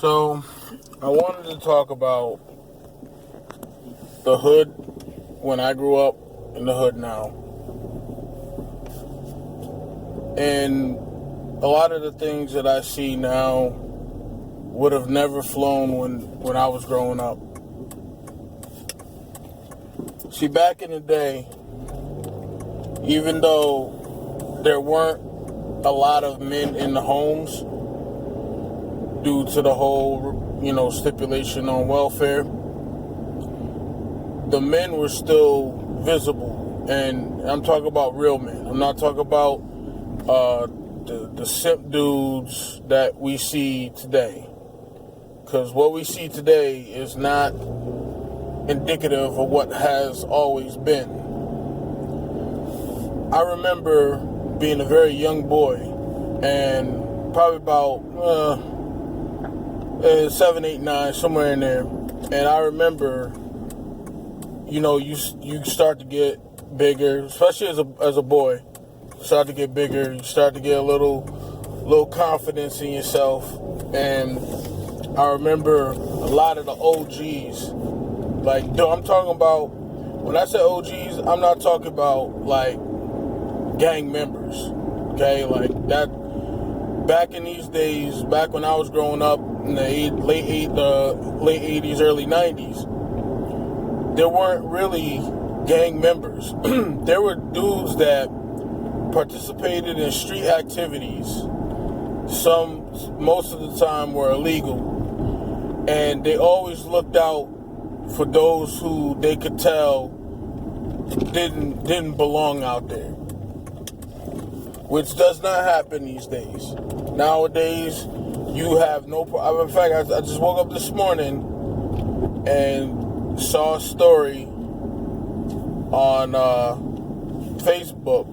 So, I wanted to talk about the hood when I grew up and the hood now. And a lot of the things that I see now would have never flown when I was growing up. See, back in the day, even though there weren't a lot of men in the homes due to the whole, stipulation on welfare, the men were still visible. And I'm talking about real men. I'm not talking about the simp dudes that we see today. Because what we see today is not indicative of what has always been. I remember being a very young boy, and probably about 7, 8, 9, somewhere in there. And I remember, you start to get bigger, especially as a boy. You start to get bigger. You start to get a little confidence in yourself. And I remember a lot of the OGs. Like, I'm talking about, when I say OGs, I'm not talking about like gang members. Okay, like that. Back in these days, back when I was growing up in the late 80s, early 90s, there weren't really gang members. There were dudes that participated in street activities. Most of the time were illegal, and they always looked out for those who they could tell didn't belong out there, which does not happen these days. Nowadays, you have no problem. In fact, I just woke up this morning and saw a story on Facebook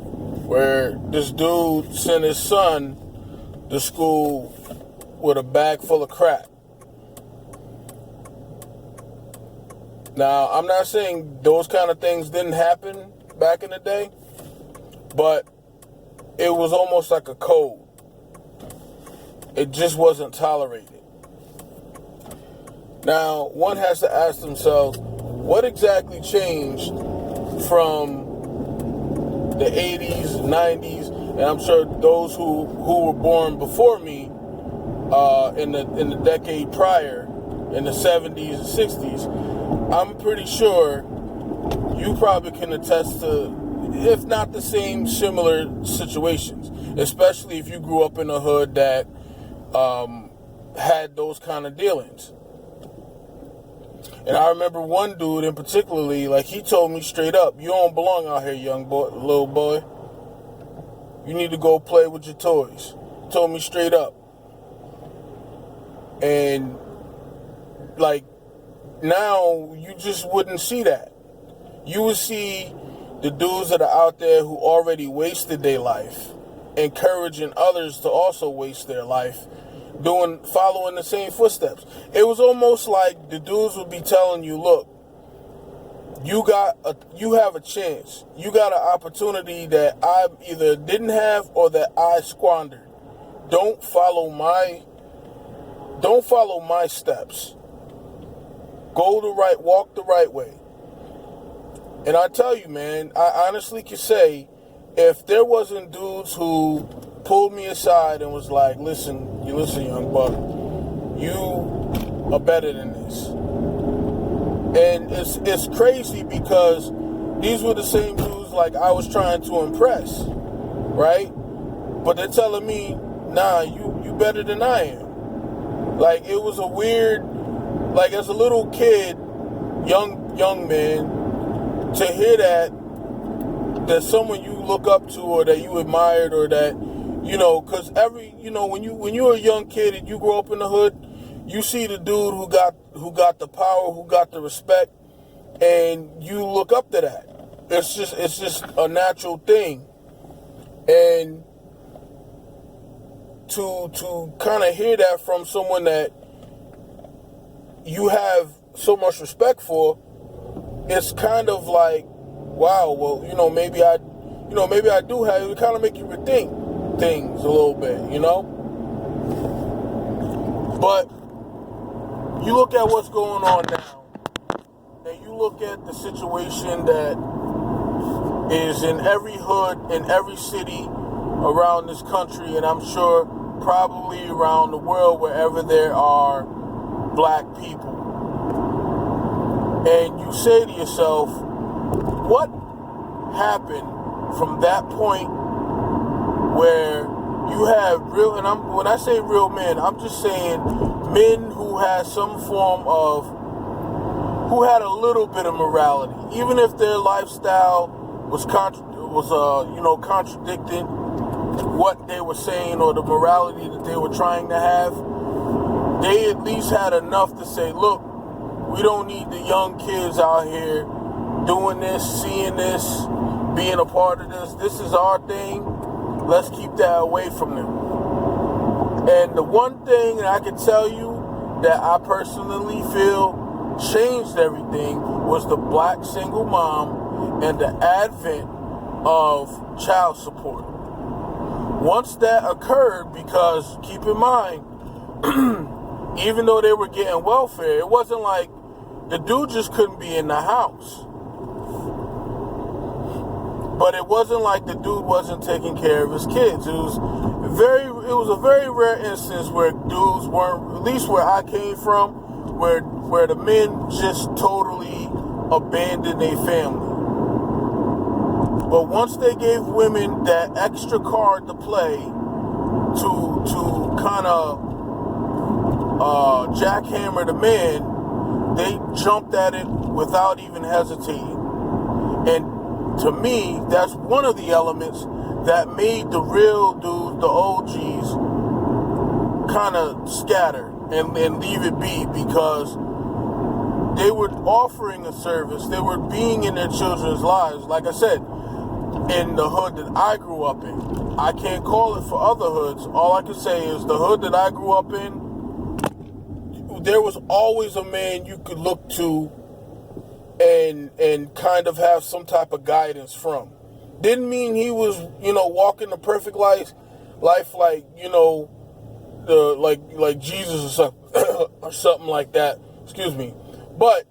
where this dude sent his son to school with a bag full of crack. Now, I'm not saying those kind of things didn't happen back in the day, but it was almost like a code. It just wasn't tolerated. Now, one has to ask themselves, what exactly changed from the 80s, 90s, and I'm sure those who were born before me in the decade prior, in the 70s and 60s, I'm pretty sure you probably can attest to, if not the same, similar situations, especially if you grew up in a hood that had those kind of dealings. And I remember one dude in particularly, like, he told me straight up, you don't belong out here, little boy. You need to go play with your toys. He told me straight up. And, like, now you just wouldn't see that. You would see the dudes that are out there who already wasted their life, encouraging others to also waste their life, following the same footsteps. It was almost like the dudes would be telling you, look, you have a chance. You got an opportunity that I either didn't have or that I squandered. Don't follow my steps. Walk the right way. And I tell you, man, I honestly can say, if there wasn't dudes who pulled me aside and was like, listen, young buck, you are better than this. And it's crazy because these were the same dudes like I was trying to impress, right? But they're telling me, nah, you better than I am. Like, it was a weird, like, as a little kid, young man, to hear that someone you look up to or that you admired or that, because when you're a young kid and you grow up in the hood, you see the dude who got the power, who got the respect, and you look up to that. It's just a natural thing. And to kind of hear that from someone that you have so much respect for, it's kind of like, wow, well, maybe I do have, it kind of make you rethink things a little bit, But you look at what's going on now, and you look at the situation that is in every hood, in every city around this country, and I'm sure probably around the world wherever there are black people. And you say to yourself, what happened from that point where you have real, and when I say real men, I'm just saying men who had some form of, who had a little bit of morality, even if their lifestyle was contradicting what they were saying or the morality that they were trying to have. They at least had enough to say, look, we don't need the young kids out here doing this, seeing this, being a part of this. This is our thing. Let's keep that away from them. And the one thing that I can tell you that I personally feel changed everything was the black single mom and the advent of child support. Once that occurred, because keep in mind, even though they were getting welfare, it wasn't like the dude just couldn't be in the house. But it wasn't like the dude wasn't taking care of his kids. It was a very rare instance where dudes weren't, at least where I came from, where the men just totally abandoned their family. But once they gave women that extra card to play to kind of jackhammer the man, they jumped at it without even hesitating. And to me, that's one of the elements that made the real dudes, the OGs, kind of scatter and leave it be, because they were offering a service. They were being in their children's lives. Like I said, in the hood that I grew up in, I can't call it for other hoods. All I can say is the hood that I grew up in, there was always a man you could look to and kind of have some type of guidance from. Didn't mean he was, walking the perfect life like, like Jesus or something like that. Excuse me. But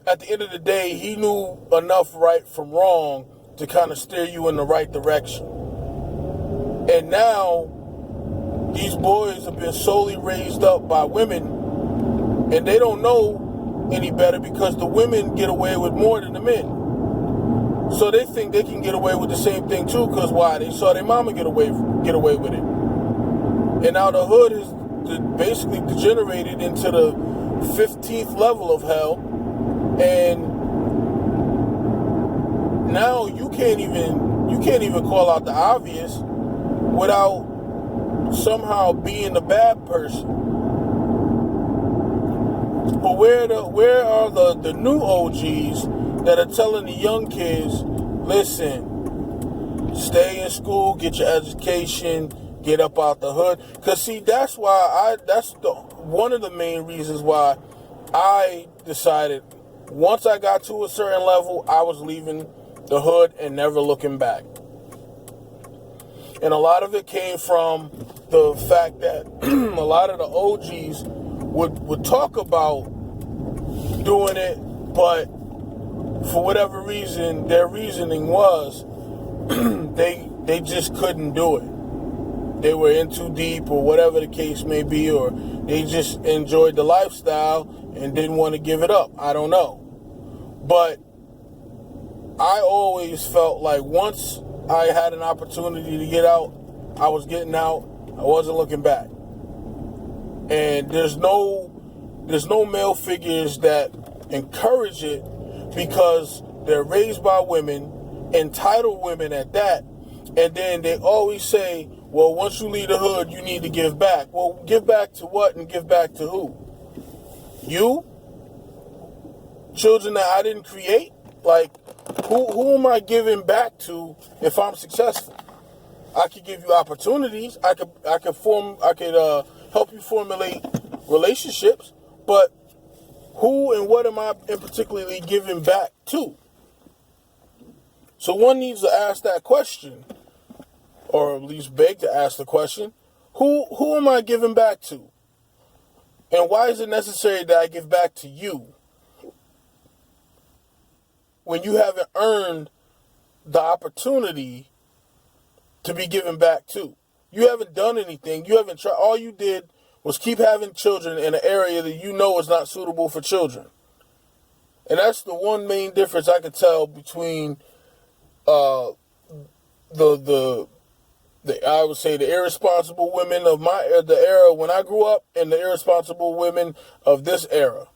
at the end of the day, he knew enough right from wrong to kind of steer you in the right direction. And now these boys have been solely raised up by women, and they don't know any better because the women get away with more than the men. So they think they can get away with the same thing too, because why? They saw their mama get away with it. And now the hood is basically degenerated into the 15th level of hell, and now you can't even call out the obvious without somehow being a bad person. But where are the new OGs that are telling the young kids, listen, stay in school, get your education, get up out the hood? Because see, that's one of the main reasons why I decided once I got to a certain level, I was leaving the hood and never looking back. And a lot of it came from the fact that a lot of the OGs would talk about doing it, but for whatever reason, their reasoning was they just couldn't do it. They were in too deep, or whatever the case may be, or they just enjoyed the lifestyle and didn't want to give it up. I don't know. But I always felt like once I had an opportunity to get out, I was getting out. I wasn't looking back. And there's no male figures that encourage it, because they're raised by women, entitled women at that, and then they always say, well, once you leave the hood, you need to give back. Well, give back to what and give back to who? You? Children that I didn't create? Like, who am I giving back to if I'm successful? I could give you opportunities. I could help you formulate relationships, but who and what am I in particularly giving back to? So one needs to ask that question, or at least beg to ask the question, who am I giving back to? And why is it necessary that I give back to you when you haven't earned the opportunity to be given back to? You haven't done anything. You haven't tried. All you did was keep having children in an area that you know is not suitable for children. And that's the one main difference I could tell between the I would say the irresponsible women of the era when I grew up and the irresponsible women of this era.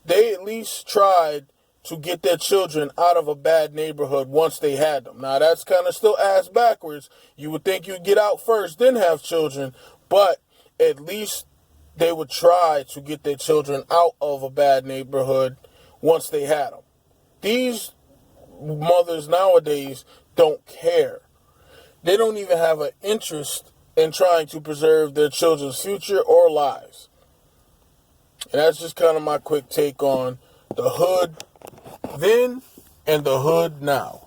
They at least tried to get their children out of a bad neighborhood once they had them. Now that's kind of still ass backwards. You would think you'd get out first, then have children, but at least they would try to get their children out of a bad neighborhood once they had them. These mothers nowadays don't care. They don't even have an interest in trying to preserve their children's future or lives. And that's just kind of my quick take on the hood then and the hood now.